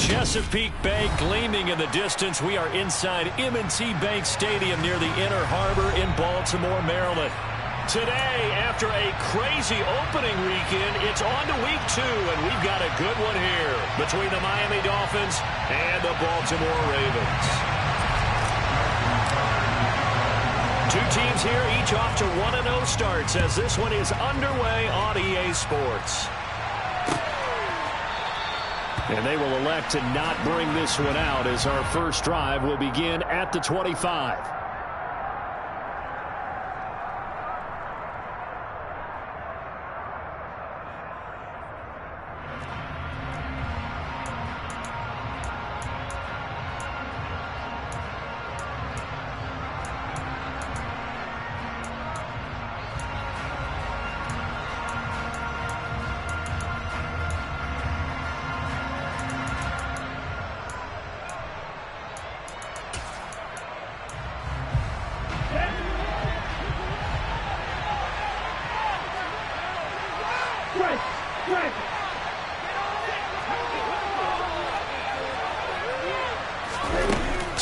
Chesapeake Bay gleaming in the distance. We are inside M&T Bank Stadium near the Inner Harbor in Baltimore, Maryland. Today, after a crazy opening weekend, it's on to week 2, and we've got a good one here between the Miami Dolphins and the Baltimore Ravens. Two teams here, each off to 1-0 starts as this one is underway on EA Sports. And they will elect to not bring this one out as our first drive will begin at the 25.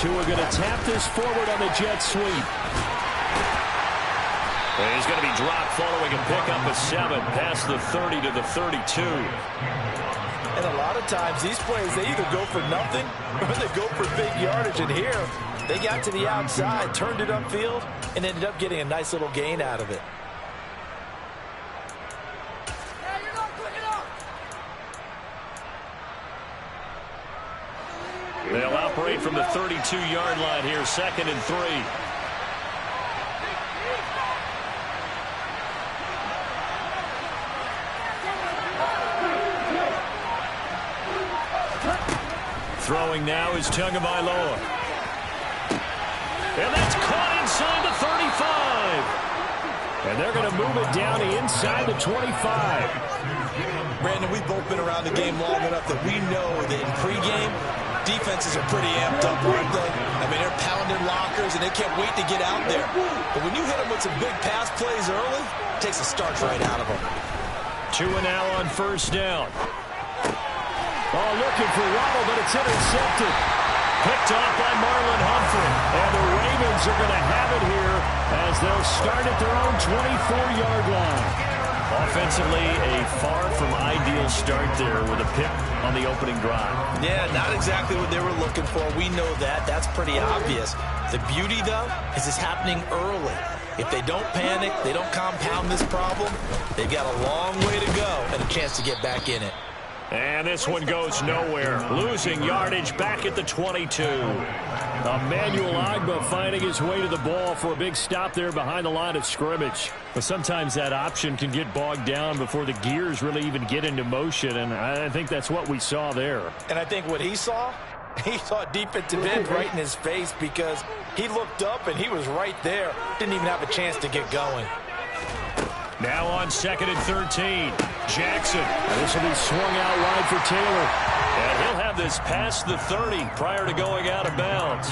Tua going to tap this forward on the jet sweep. And he's going to be dropped following a pickup of 7 past the 30 to the 32. And a lot of times these plays, they either go for nothing or they go for big yardage. And here, they got to the outside, turned it upfield, and ended up getting a nice little gain out of it. They'll operate from the 32-yard line here, 2nd and 3. Throwing now is Tagovailoa. And that's caught inside the 35. And they're going to move it down inside the 25. Brandon, we've both been around the game long enough that we know that in pregame, defenses are pretty amped up, aren't they? I mean, they're pounding lockers, and they can't wait to get out there. But when you hit them with some big pass plays early, it takes a starch right out of them. Tua now on first down. Oh, looking for Waddle, but it's intercepted. Picked off by Marlon Humphrey. And the Ravens are going to have it here as they'll start at their own 24-yard line. Offensively, a far from ideal start there with a pick on the opening drive. Yeah, not exactly what they were looking for. We know that. That's pretty obvious. The beauty, though, is it's happening early. If they don't panic, they don't compound this problem, they've got a long way to go and a chance to get back in it. And this one goes nowhere. Losing yardage back at the 22. Emmanuel Ogbah finding his way to the ball for a big stop there behind the line of scrimmage. But sometimes that option can get bogged down before the gears really even get into motion, and I think that's what we saw there. And I think what he saw defensive end right in his face because he looked up and he was right there. Didn't even have a chance to get going. Now on 2nd and 13. Jackson. And this will be swung out wide for Taylor. And he'll have this past the 30 prior to going out of bounds.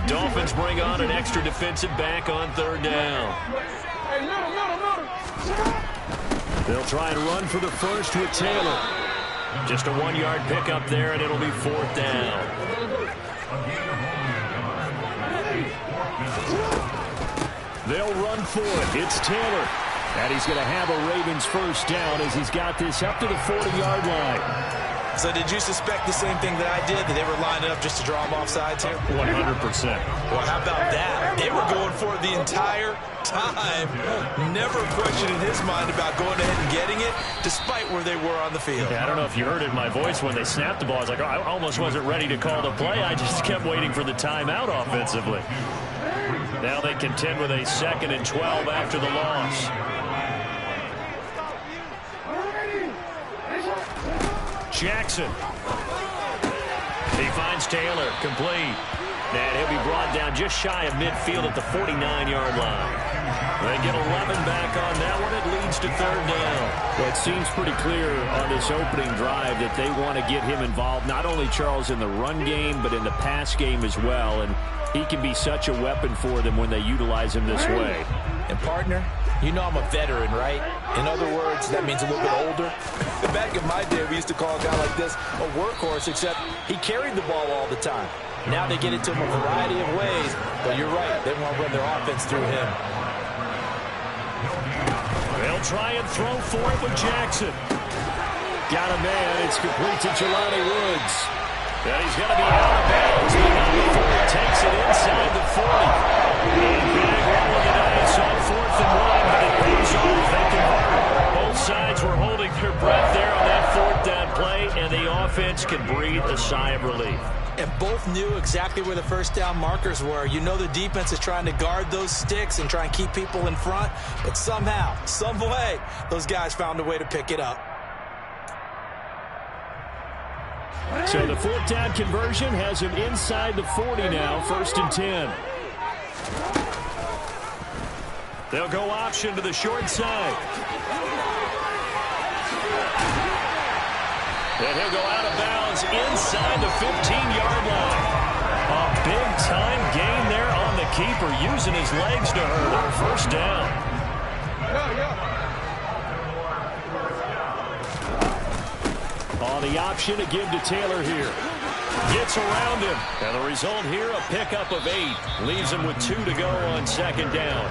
Dolphins bring on an extra defensive back on 3rd down. They'll try and run for the first with Taylor. Just a 1-yard pickup there, and it'll be 4th down. They'll run for it. It's Taylor. And he's going to have a Ravens first down as he's got this up to the 40-yard line. So did you suspect the same thing that I did, that they were lining up just to draw them off sides here? 100%. Well, how about that? They were going for it the entire time. Never a question in his mind about going ahead and getting it, despite where they were on the field. Yeah, I don't know if you heard it in my voice when they snapped the ball. I was like, oh, I almost wasn't ready to call the play. I just kept waiting for the timeout offensively. Now they contend with a 2nd and 12 after the loss. Jackson. He finds Taylor, complete. And he'll be brought down just shy of midfield at the 49-yard line. They get 11 back on that one. It leads to third down. Well, it seems pretty clear on this opening drive that they want to get him involved, not only, Charles, in the run game, but in the pass game as well. And he can be such a weapon for them when they utilize him this way. And, partner, you know I'm a veteran, right? In other words, that means a little bit older. Back in my day, we used to call a guy like this a workhorse, except he carried the ball all the time. Now they get it to him a variety of ways, but you're right. They want to run their offense through him. They'll try and throw for it with Jackson. Got a man. It's complete to Jelani Woods. And he's going to be out of bounds, but not before he takes it inside the 40. And big roll of the dice on 4th and 1, but it pays off. They convert. Both sides were holding their breath there on that 4th down play, and the offense can breathe a sigh of relief. And both knew exactly where the first down markers were. You know the defense is trying to guard those sticks and try and keep people in front, but somehow, some way, those guys found a way to pick it up. So the 4th down conversion has him inside the 40 now, 1st and 10. They'll go option to the short side. And he'll go out of bounds inside the 15-yard line. A big-time gain there on the keeper, using his legs to hurt on 1st down. On the option to give to Taylor here. Gets around him. And the result here, a pickup of 8. Leaves him with 2 to go on 2nd down.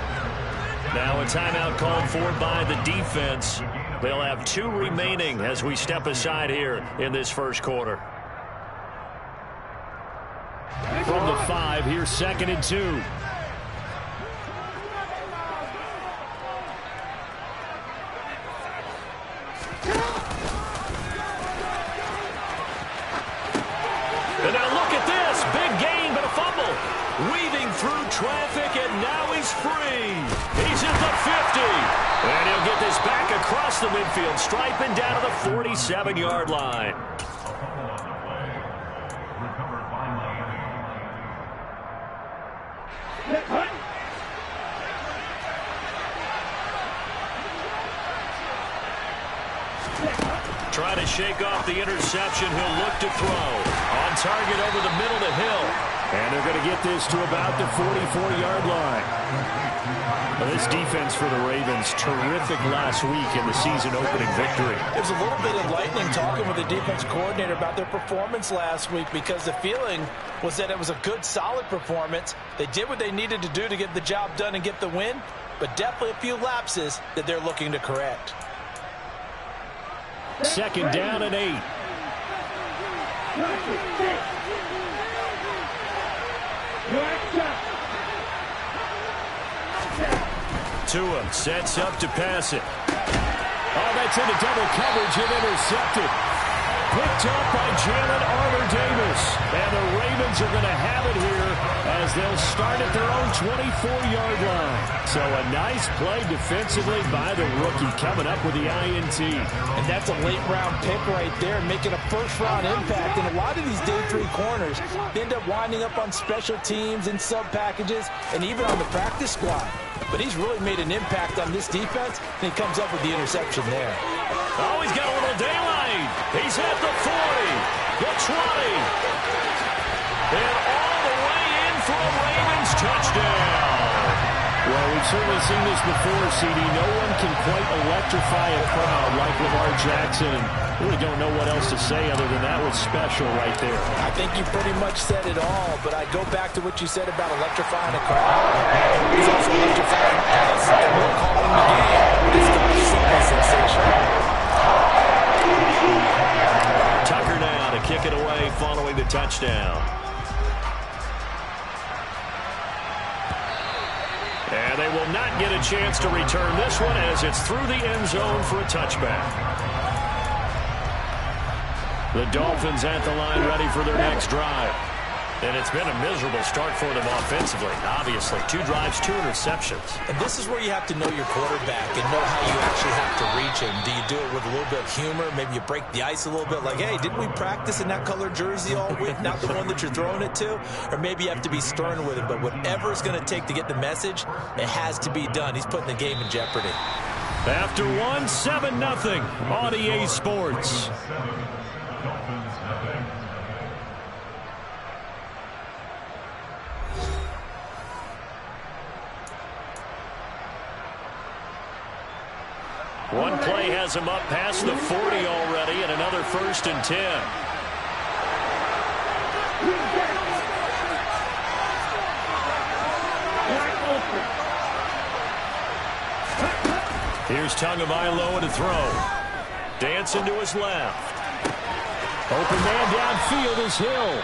Now a timeout called for by the defense. They'll have 2 remaining as we step aside here in this first quarter. From the 5, here's 2nd and 2. And now look at this. Big gain, but a fumble. Weaving through traffic, and now he's free. He's at the 50. And he'll get this back across the midfield, striping down to the 47-yard line. Trying to shake off the interception. He'll look to throw. On target over the middle to Hill. And they're going to get this to about the 44-yard line. Well, this defense for the Ravens, terrific last week in the season-opening victory. There's a little bit enlightening talking with the defense coordinator about their performance last week, because the feeling was that it was a good, solid performance. They did what they needed to do to get the job done and get the win, but definitely a few lapses that they're looking to correct. 2nd down and 8. Tua sets up to pass it. Oh, that's into double coverage and intercepted. Picked up by Jalen Armour-Davis. And the Ravens are going to have it here as they'll start at their own 24-yard line. So a nice play defensively by the rookie, coming up with the INT. And that's a late-round pick right there, making a first-round impact. And a lot of these day 3 corners end up winding up on special teams and sub-packages and even on the practice squad. But he's really made an impact on this defense, and he comes up with the interception there. Oh, he's got a little daylight. He's at the 40, the 20, and all the way in for a Ravens touchdown. Well, we've certainly seen this before, CD. No one can quite electrify a crowd like Lamar Jackson. And really don't know what else to say other than that was special right there. I think you pretty much said it all, but I go back to what you said about electrifying a crowd. He's also electrifying us, and we're calling the game. This guy's simply sensational. Tucker now to kick it away following the touchdown. And they will not get a chance to return this one as it's through the end zone for a touchback. The Dolphins at the line ready for their next drive. And it's been a miserable start for them offensively, obviously. 2 drives, 2 interceptions. And this is where you have to know your quarterback and know how you actually have to reach him. Do you do it with a little bit of humor? Maybe you break the ice a little bit, like, hey, didn't we practice in that color jersey all week, not the one that you're throwing it to? Or maybe you have to be stern with him. But whatever it's going to take to get the message, it has to be done. He's putting the game in jeopardy. After 1, 7-0 on EA Sports. One play has him up past the 40 already, and another 1st and 10. Here's Tagovailoa to throw. Dancing to his left. Open man downfield is Hill.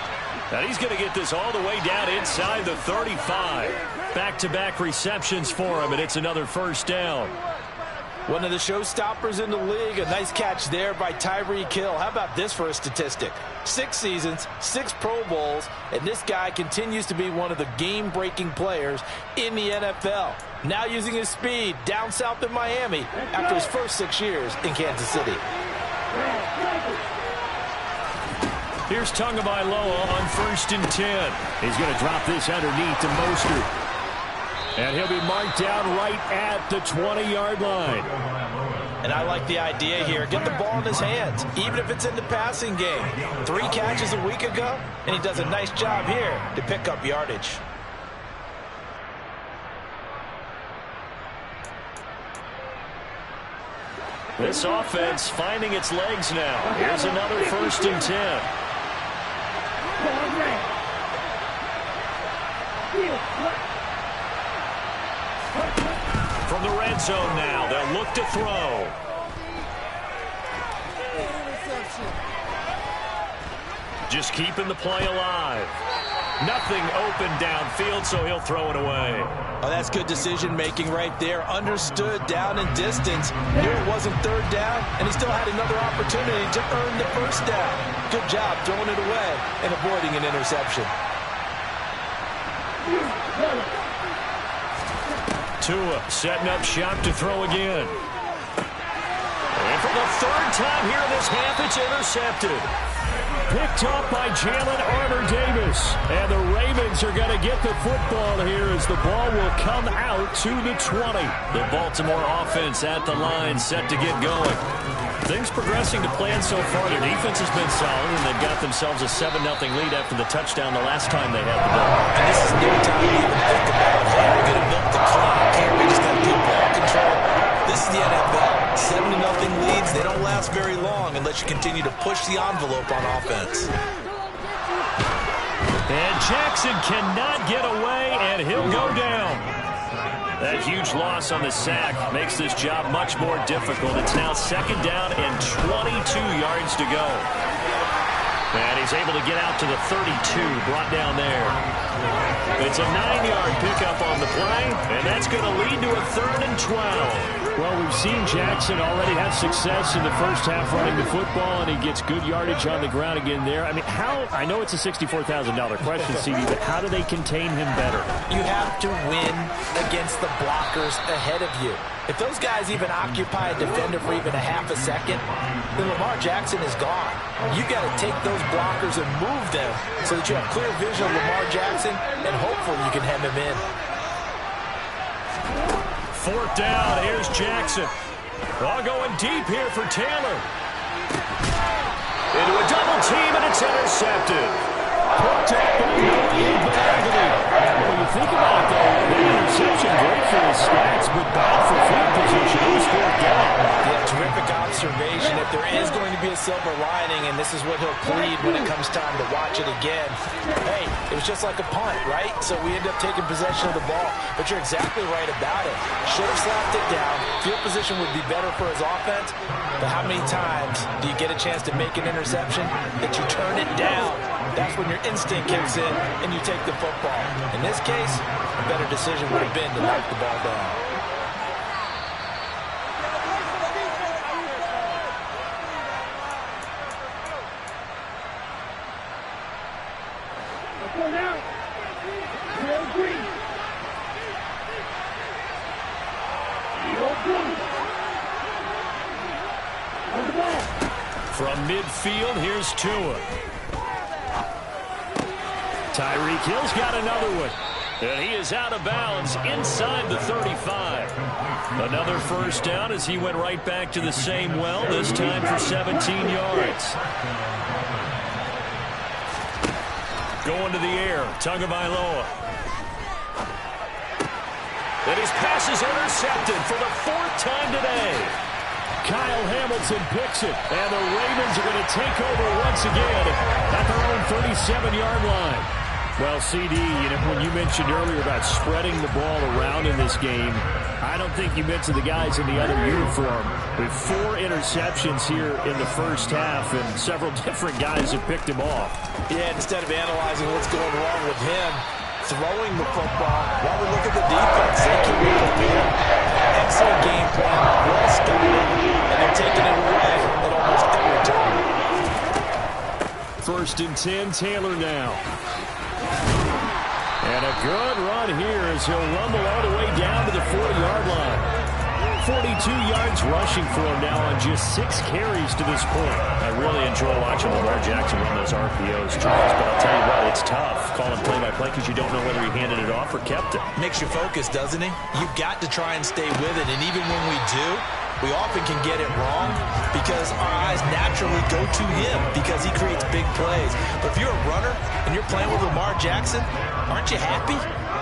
And he's going to get this all the way down inside the 35. Back-to-back receptions for him, and it's another 1st down. One of the showstoppers in the league. A nice catch there by Tyreek Hill. How about this for a statistic? 6 seasons, 6 Pro Bowls, and this guy continues to be one of the game-breaking players in the NFL. Now using his speed down south in Miami after his first 6 years in Kansas City. Here's Tagovailoa on 1st and 10. He's going to drop this underneath to Mostert. And he'll be marked down right at the 20-yard line. And I like the idea here. Get the ball in his hands, even if it's in the passing game. 3 catches a week ago, and he does a nice job here to pick up yardage. This offense finding its legs now. Here's another 1st and 10. From the red zone now, they'll look to throw. Just keeping the play alive. Nothing open downfield, so he'll throw it away. Oh, that's good decision-making right there. Understood down and distance. Knew it wasn't 3rd down, and he still had another opportunity to earn the 1st down. Good job throwing it away and avoiding an interception. Tua setting up shop to throw again. And for the 3rd time here in this half, it's intercepted. Picked up by Jalen Armour-Davis. And the Ravens are going to get the football here as the ball will come out to the 20. The Baltimore offense at the line set to get going. Things progressing to plan so far. Their defense has been solid, and they've got themselves a 7-0 lead after the touchdown the last time they had the ball. And this is no time to even think about it. Hey, we're going to milk the clock. Hey, we just got to do ball control. This is the NFL. 7-0 leads, they don't last very long unless you continue to push the envelope on offense. And Jackson cannot get away, and he'll go down. That huge loss on the sack makes this job much more difficult. It's now 2nd down and 22 yards to go. And he's able to get out to the 32, brought down there. It's a 9-yard pickup on the play, and that's going to lead to a 3rd and 12. Well, we've seen Jackson already have success in the first half running the football, and he gets good yardage on the ground again there. I mean, I know it's a $64,000 question, CD, but how do they contain him better? You have to win against the blockers ahead of you. If those guys even occupy a defender for even a half a second, then Lamar Jackson is gone. You got to take those blockers and move them so that you have clear vision of Lamar Jackson, and hopefully you can hem him in. 4th down, here's Jackson. All going deep here for Taylor. Into a double team, and it's intercepted. Picked up by Noah Bagley. When you think about it, though, the interception great for his stats, but bad for field position. It was 4th down. Yeah, terrific observation. If there is going to be a silver lining, and this is what he'll plead when it comes time to watch it again, hey, it was just like a punt, right? So we end up taking possession of the ball. But you're exactly right about it. Should have slapped it down. Field position would be better for his offense. But how many times do you get a chance to make an interception that you turn it down? That's when your instinct kicks in and you take the football. In this case, a better decision would have been to knock the ball down. From midfield, here's Tua. Tyreek Hill's got another one. And he is out of bounds inside the 35. Another first down as he went right back to the same well, this time for 17 yards. Going to the air, Tagovailoa. And his pass is intercepted for the 4th time today. Kyle Hamilton picks it, and the Ravens are going to take over once again at their own 37-yard line. Well, CD, when you mentioned earlier about spreading the ball around in this game, I don't think you mentioned the guys in the other uniform. With 4 interceptions here in the first half, and several different guys have picked him off. Yeah, instead of analyzing what's going wrong with him, throwing the football, while we look at the defense, they can be prepared. Excellent game plan, well scouted, and they're taking it away at almost every turn. 1st and 10, Taylor now. And a good run here as he'll rumble all the way down to the 40-yard line. 42 yards rushing for him now on just 6 carries to this point. I really enjoy watching Lamar Jackson run those RPOs, Charles, but I'll tell you what, it's tough calling play-by-play because you don't know whether he handed it off or kept it. Makes you focus, doesn't he? You've got to try and stay with it, and even when we do, we often can get it wrong because our eyes naturally go to him because he creates big plays. But if you're a runner and you're playing with Lamar Jackson, aren't you happy?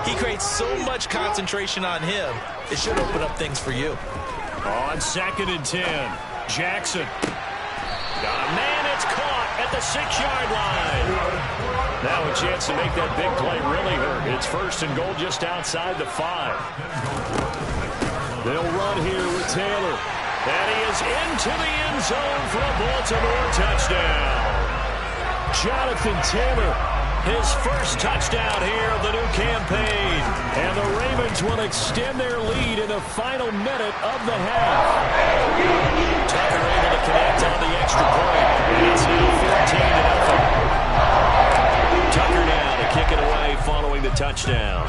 He creates so much concentration on him, it should open up things for you. On 2nd and 10, Jackson. Got a man, it's caught at the 6-yard line. Now a chance to make that big play really hurt. It's 1st and goal just outside the 5. They'll run here with Taylor. And he is into the end zone for a Baltimore touchdown. Jonathan Taylor, his first touchdown here of the new campaign. And the Ravens will extend their lead in the final minute of the half. Tucker able to connect on the extra point. And it's now 14-0. Tucker now to kick it away following the touchdown.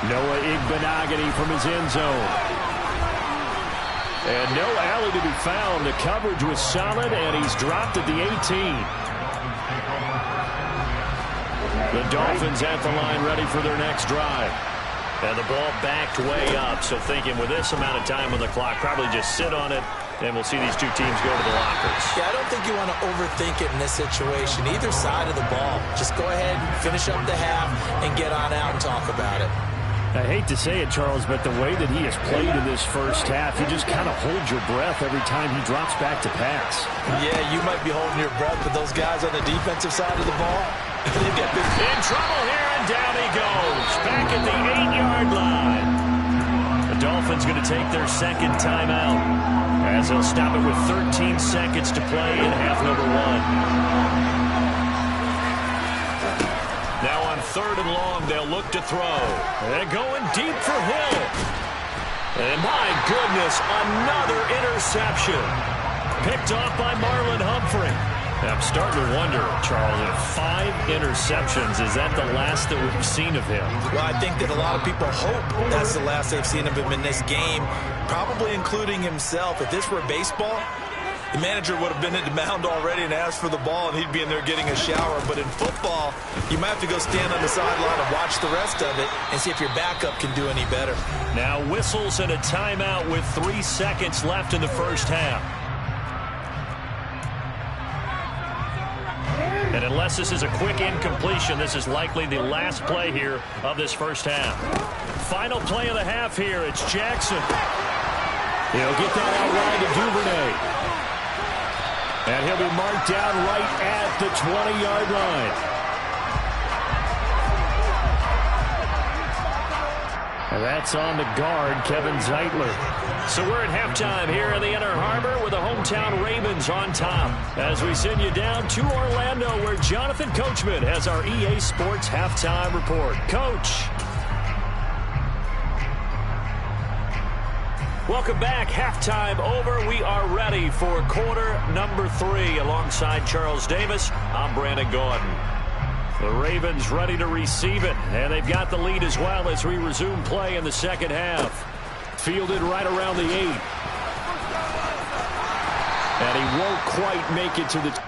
Noah Igbenogany from his end zone. And no alley to be found. The coverage was solid, and he's dropped at the 18. The Dolphins at the line ready for their next drive. And the ball backed way up, so thinking with this amount of time on the clock, probably just sit on it, and we'll see these two teams go to the lockers. Yeah, I don't think you want to overthink it in this situation. Either side of the ball. Just go ahead, finish up the half, and get on out and talk about it. I hate to say it, Charles, but the way that he has played in this first half, you just kind of hold your breath every time he drops back to pass. Yeah, you might be holding your breath, but those guys on the defensive side of the ball, they've got big... In trouble here, and down he goes. Back at the 8-yard line. The Dolphins going to take their 2nd timeout as they'll stop it with 13 seconds to play in half number 1. Now on 3rd and long, they'll look to throw. They're going deep for Hill. And my goodness, another interception. Picked off by Marlon Humphrey. And I'm starting to wonder, Charles, if 5 interceptions, is that the last that we've seen of him? Well, I think that a lot of people hope that's the last they've seen of him in this game, probably including himself. If this were baseball, the manager would have been at the mound already and asked for the ball, and he'd be in there getting a shower. But in football, you might have to go stand on the sideline and watch the rest of it and see if your backup can do any better. Now whistles and a timeout with 3 seconds left in the first half. And unless this is a quick incompletion, this is likely the last play here of this first half. Final play of the half here. It's Jackson. He'll get that out wide to Duvernay. And he'll be marked down right at the 20-yard line. And that's on the guard, Kevin Zeitler. So we're at halftime here in the Inner Harbor with the hometown Ravens on top. As we send you down to Orlando, where Jonathan Coachman has our EA Sports halftime report. Coach. Welcome back. Halftime over. We are ready for quarter number 3. Alongside Charles Davis, I'm Brandon Gordon. The Ravens ready to receive it, and they've got the lead as well as we resume play in the second half. Fielded right around the 8. And he won't quite make it to the...